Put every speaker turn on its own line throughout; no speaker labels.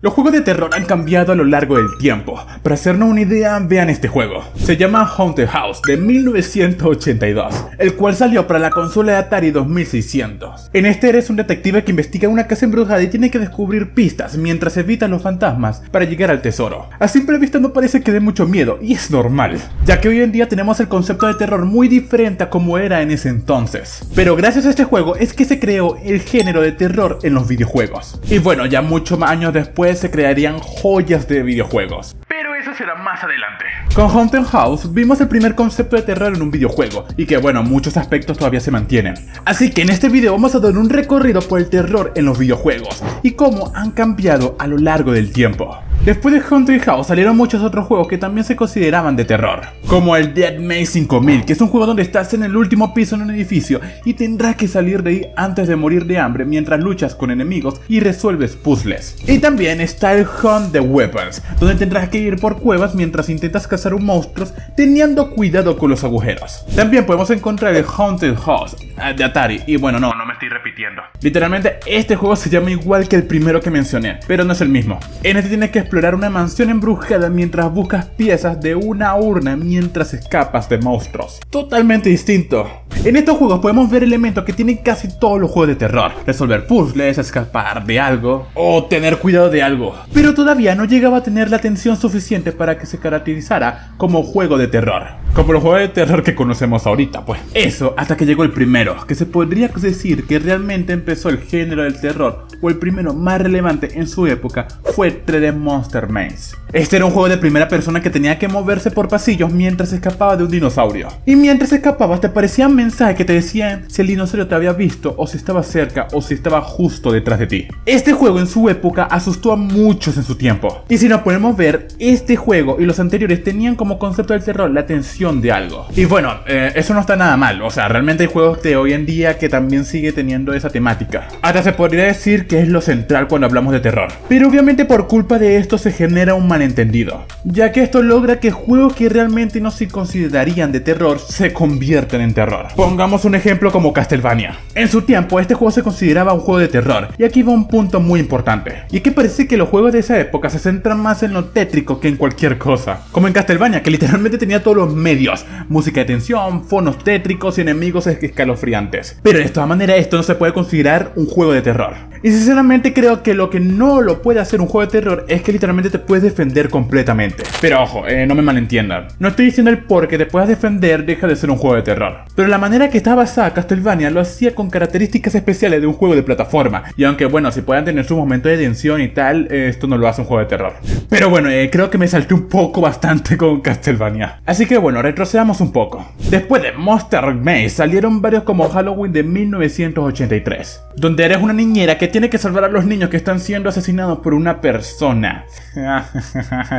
Los juegos de terror han cambiado a lo largo del tiempo. Para hacernos una idea, vean este juego. Se llama Haunted House de 1982, el cual salió para la consola de Atari 2600. En este eres un detective que investiga una casa embrujada y tiene que descubrir pistas mientras evita a los fantasmas para llegar al tesoro. A simple vista no parece que dé mucho miedo, y es normal, ya que hoy en día tenemos el concepto de terror muy diferente a como era en ese entonces. Pero gracias a este juego es que se creó el género de terror en los videojuegos. Y bueno, ya muchos años después se crearían joyas de videojuegos. Pero eso será más adelante. Con Haunted House vimos el primer concepto de terror en un videojuego, y que bueno, muchos aspectos todavía se mantienen. Así que en este video vamos a dar un recorrido por el terror en los videojuegos, y cómo han cambiado a lo largo del tiempo. Después de Haunted House salieron muchos otros juegos que también se consideraban de terror, como el Dead May 5000, que es un juego donde estás en el último piso en un edificio y tendrás que salir de ahí antes de morir de hambre mientras luchas con enemigos y resuelves puzzles. Y también está el Hunt the Weapons, donde tendrás que ir por cuevas mientras intentas cazar un monstruo teniendo cuidado con los agujeros. También podemos encontrar el Haunted House de Atari, y bueno, no me estoy repitiendo. Literalmente este juego se llama igual que el primero que mencioné, pero no es el mismo. En este tienes que explorar una mansión embrujada mientras buscas piezas de una urna mientras escapas de monstruos. Totalmente distinto. En estos juegos podemos ver elementos que tienen casi todos los juegos de terror: resolver puzzles, escapar de algo o tener cuidado de algo. Pero todavía no llegaba a tener la atención suficiente para que se caracterizara como juego de terror, como los juegos de terror que conocemos ahorita, pues. Eso hasta que llegó el primero, que se podría decir que realmente empezó el género del terror, o el primero más relevante en su época, fue 3D Monster Maze. Este era un juego de primera persona que tenía que moverse por pasillos mientras escapaba de un dinosaurio. Y mientras escapabas te aparecían mensajes que te decían si el dinosaurio te había visto, o si estaba cerca, o si estaba justo detrás de ti. Este juego en su época asustó a muchos en su tiempo. Y si nos podemos ver, este juego y los anteriores tenían como concepto del terror la tensión de algo. Y bueno, eso no está nada mal. O sea, realmente hay juegos de hoy en día que también sigue teniendo esa temática. Hasta se podría decir que es lo central cuando hablamos de terror. Pero obviamente por culpa de esto se genera un malentendido, ya que esto logra que juegos que realmente no se considerarían de terror se convierten en terror. Pongamos un ejemplo como Castlevania. En su tiempo este juego se consideraba un juego de terror, y aquí va un punto muy importante, y es que parece que los juegos de esa época se centran más en lo tétrico que en cualquier cosa, como en Castlevania, que literalmente tenía todos los medios: música de tensión, fonos tétricos y enemigos escalofriantes. Pero de todas maneras esto no se puede considerar un juego de terror. Y sinceramente creo que lo que no lo puede hacer un juego de terror es que literalmente te puedes defender completamente. Pero ojo, no me malentiendan. No estoy diciendo el por que te puedas defender deja de ser un juego de terror. Pero la manera que está basada Castlevania lo hacía con características especiales de un juego de plataforma. Y aunque bueno, si puedan tener su momento de tensión y tal, esto no lo hace un juego de terror. Pero bueno, creo que me salté un poco bastante con Castlevania. Así que bueno, retrocedamos un poco. Después de Monster Maze salieron varios como Halloween de 1983, donde eres una niñera que tiene que salvar a los niños que están siendo asesinados por una persona.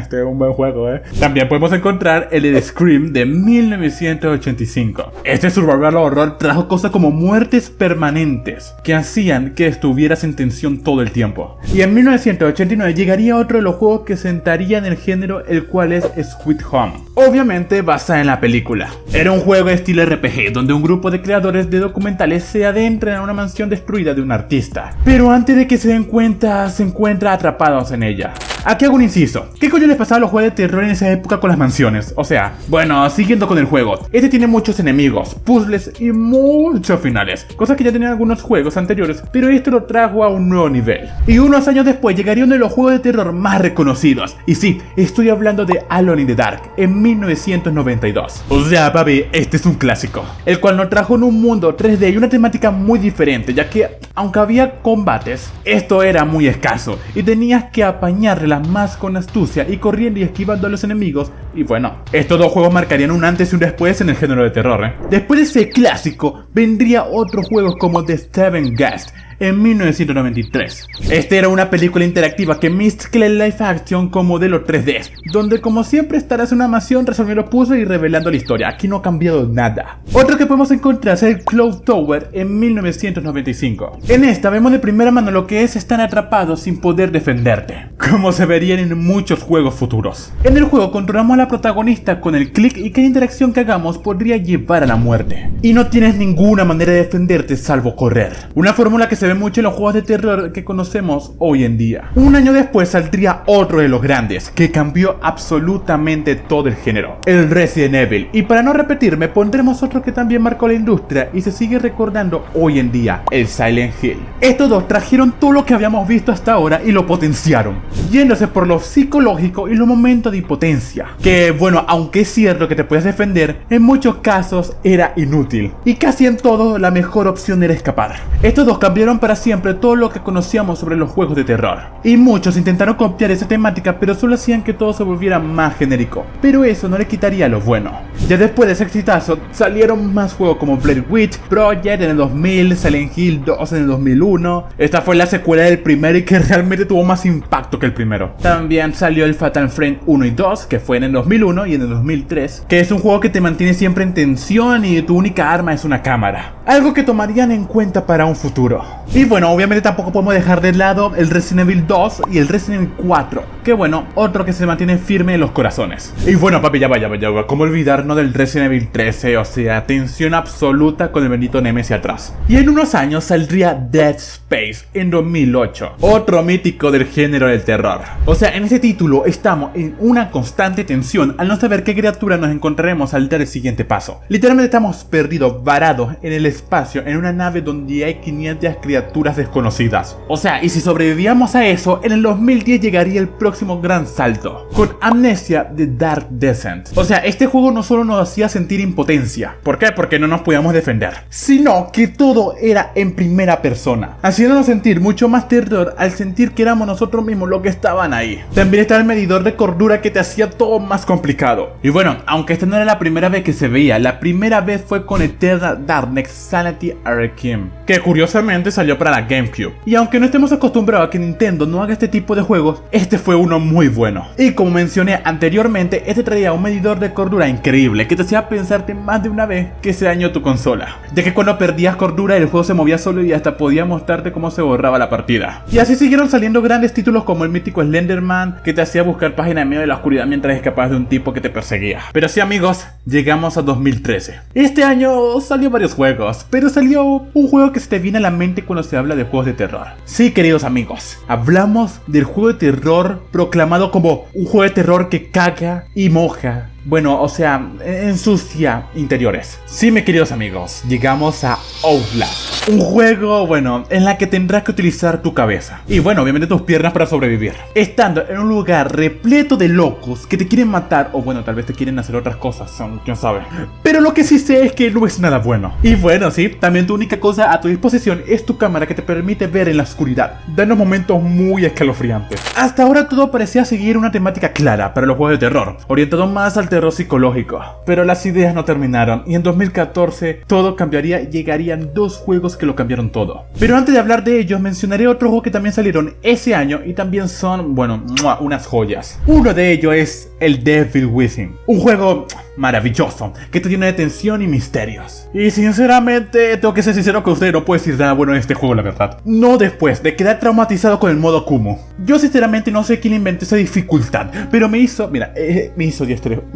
Este es un buen juego, También podemos encontrar el de Scream de 1985. Este survival horror trajo cosas como muertes permanentes que hacían que estuvieras en tensión todo el tiempo. Y en 1989 llegaría otro de los juegos que sentaría en el género, el cual es Sweet Home, obviamente basada en la película. Era un juego de estilo RPG donde un grupo de creadores de documentales se adentran en una mansión destruida de un artista, pero antes de que se den cuenta, se encuentra atrapados en ella. Aquí hago un inciso: ¿qué coño les pasaba a los juegos de terror en esa época con las mansiones? O sea, bueno, siguiendo con el juego, este tiene muchos enemigos, puzzles y muchos finales, cosas que ya tenían algunos juegos anteriores, pero esto lo trajo a un nuevo nivel. Y unos años después llegaría uno de los juegos de terror más reconocidos, y sí, estoy hablando de Alone in the Dark en 1992. O sea, papi, este es un clásico, el cual nos trajo en un mundo 3D y una temática muy diferente, ya que aunque había combates, esto era muy escaso y tenías que apañarla más con astucia y corriendo y esquivando a los enemigos. Y bueno, estos dos juegos marcarían un antes y un después en el género de terror. Después de ese clásico vendría otros juegos como The Seven Ghosts en 1993. Este era una película interactiva que mezcla el live action con modelo 3D, donde como siempre estarás en una mansión resolviendo puzzles y revelando la historia. Aquí no ha cambiado nada. Otro que podemos encontrar es el Cloud Tower en 1995. En esta vemos de primera mano lo que es estar atrapado sin poder defenderte. como se verían en muchos juegos futuros. En el juego controlamos a la protagonista con el clic y cada interacción que hagamos podría llevar a la muerte. Y no tienes ninguna manera de defenderte salvo correr. Una fórmula que se ve mucho en los juegos de terror que conocemos hoy en día. Un año después saldría otro de los grandes, que cambió absolutamente todo el género, el Resident Evil. Y para no repetirme, pondremos otro que también marcó la industria y se sigue recordando hoy en día, el Silent Hill. Estos dos trajeron todo lo que habíamos visto hasta ahora y lo potenciaron, yéndose por lo psicológico y los momentos de impotencia. Que bueno, aunque es cierto que te puedes defender, en muchos casos era inútil. Y casi en todo, la mejor opción era escapar. Estos dos cambiaron para siempre todo lo que conocíamos sobre los juegos de terror. Y muchos intentaron copiar esa temática, pero solo hacían que todo se volviera más genérico. Pero eso no le quitaría lo bueno. Ya después de ese exitazo, salieron más juegos como Blair Witch Project en el 2000, Silent Hill 2 en el 2001. Esta fue la secuela del primero y que realmente tuvo más impacto que el primero. También salió el Fatal Frame 1 y 2, que fue en el 2001 y en el 2003, que es un juego que te mantiene siempre en tensión y tu única arma es una cámara. Algo que tomarían en cuenta para un futuro. Y bueno, obviamente tampoco podemos dejar de lado el Resident Evil 2 y el Resident Evil 4, que bueno, otro que se mantiene firme en los corazones. Y bueno, papi, ya va, ¿cómo olvidarnos del Resident Evil 13? O sea, tensión absoluta con el bendito Nemesis atrás. Y en unos años saldría Dead Space en 2008, otro mítico del género del terror. O sea, en ese título estamos en una constante tensión al no saber qué criatura nos encontraremos al dar el siguiente paso. Literalmente estamos perdidos, varados en el espacio en una nave donde hay 500 criaturas desconocidas. O sea, y si sobrevivíamos a eso, en el 2010 llegaría el próximo gran salto, con Amnesia The Dark Descent. O sea, este juego no solo nos hacía sentir impotencia. ¿Por qué? Porque no nos podíamos defender, sino que todo era en primera persona, haciéndonos sentir mucho más terror al sentir que éramos nosotros mismos los que estaban ahí. También está el medidor de cordura que te hacía todo más complicado. Y bueno, aunque esta no era la primera vez que se veía, la primera vez fue con Eternal Darkness Sanity Arkham, que curiosamente salió para la GameCube. Y aunque no estemos acostumbrados a que Nintendo no haga este tipo de juegos, este fue uno muy bueno. Y como mencioné anteriormente, este traía un medidor de cordura increíble que te hacía pensarte más de una vez que se dañó tu consola, ya que cuando perdías cordura el juego se movía solo y hasta podía mostrarte cómo se borraba la partida. Y así siguieron saliendo grandes títulos como el mítico Slenderman, que te hacía buscar páginas en medio de la oscuridad mientras escapabas de un tipo que te perseguía. Pero sí, amigos, llegamos a 2013. Este año salió varios juegos, pero salió un juego que se te viene a la mente cuando se habla de juegos de terror. Sí, queridos amigos, hablamos del juego de terror proclamado como un juego de terror que caga y moja. Bueno, o sea, ensucia interiores. Sí, mis queridos amigos, llegamos a Outlast. Un juego, bueno, en la que tendrás que utilizar tu cabeza. Y bueno, obviamente tus piernas para sobrevivir. Estando en un lugar repleto de locos que te quieren matar, o bueno, tal vez te quieren hacer otras cosas, quién sabe. Pero lo que sí sé es que no es nada bueno. Y bueno, sí, también tu única cosa a tu disposición es tu cámara que te permite ver en la oscuridad, dando momentos muy escalofriantes. Hasta ahora todo parecía seguir una temática clara para los juegos de terror, orientado más al terror psicológico, pero las ideas no terminaron y en 2014 todo cambiaría y llegarían dos juegos que lo cambiaron todo. Pero antes de hablar de ellos mencionaré otros juegos que también salieron ese año y también son, bueno, unas joyas. Uno de ellos es el Devil Within, un juego maravilloso que te llena de tensión y misterios. Y sinceramente tengo que ser sincero con ustedes, no puedo decir nada bueno de este juego, la verdad. No después de quedar traumatizado con el modo Kumo. Yo sinceramente no sé quién inventó esa dificultad, pero me hizo, mira, me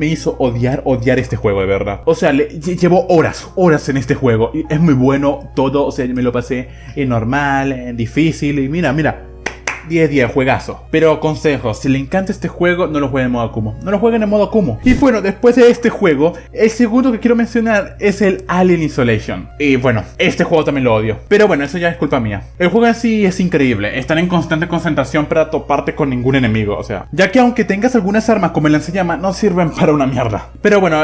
hizo odiar este juego, de verdad. O sea, llevo horas en este juego y es muy bueno todo, o sea, me lo pasé en normal, en difícil y mira 10 juegazo. Pero consejo, si le encanta este juego, no lo jueguen en modo Kumo. No lo jueguen en modo Kumo. Y bueno, después de este juego, el segundo que quiero mencionar es el Alien Isolation. Y bueno, este juego también lo odio. Pero bueno, eso ya es culpa mía. El juego en sí es increíble. Están en constante concentración para toparte con ningún enemigo. O sea, ya que aunque tengas algunas armas como el lanzallamas, no sirven para una mierda. Pero bueno,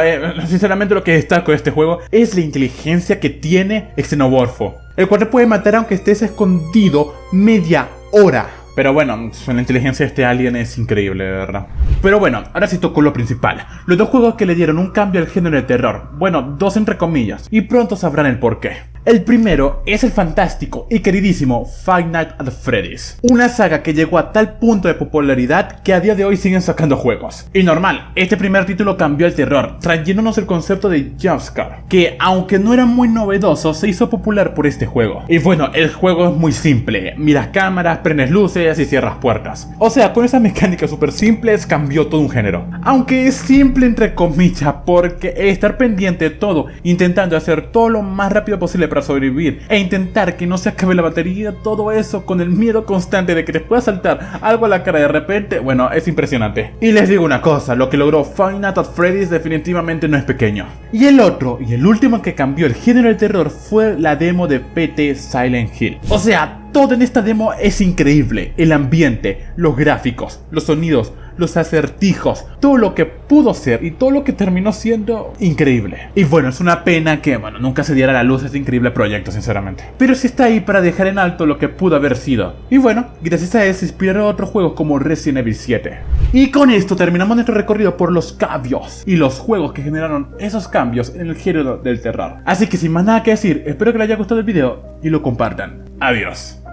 sinceramente lo que destaco de este juego es la inteligencia que tiene el xenomorfo, el cual te puede matar aunque estés escondido media hora. Pero bueno, la inteligencia de este alien es increíble, de verdad. Pero bueno, ahora sí tocó lo principal. Los dos juegos que le dieron un cambio al género de terror. Bueno, dos entre comillas. Y pronto sabrán el porqué. El primero es el fantástico y queridísimo Five Nights at Freddy's. Una saga que llegó a tal punto de popularidad que a día de hoy siguen sacando juegos. Y normal, este primer título cambió el terror, trayéndonos el concepto de jumpscare, que aunque no era muy novedoso, se hizo popular por este juego. Y bueno, el juego es muy simple. Miras cámaras, prendes luces volteas y cierras puertas. O sea, con esas mecánicas súper simples cambió todo un género. Aunque es simple entre comillas, porque estar pendiente de todo, intentando hacer todo lo más rápido posible para sobrevivir e intentar que no se acabe la batería, todo eso con el miedo constante de que te pueda saltar algo a la cara de repente, bueno, es impresionante. Y les digo una cosa, lo que logró Five Nights at Freddy's definitivamente no es pequeño. Y el otro y el último que cambió el género del terror fue la demo de PT Silent Hill. O sea, todo en esta demo es increíble. El ambiente, los gráficos, los sonidos, los acertijos, todo lo que pudo ser y todo lo que terminó siendo increíble. Y bueno, es una pena que nunca se diera a la luz este increíble proyecto, sinceramente. Pero sí está ahí para dejar en alto lo que pudo haber sido. Y bueno, gracias a eso se inspiraron otros juegos como Resident Evil 7. Y con esto terminamos nuestro recorrido por los cambios y los juegos que generaron esos cambios en el género del terror. Así que sin más nada que decir, espero que les haya gustado el video y lo compartan. Adiós.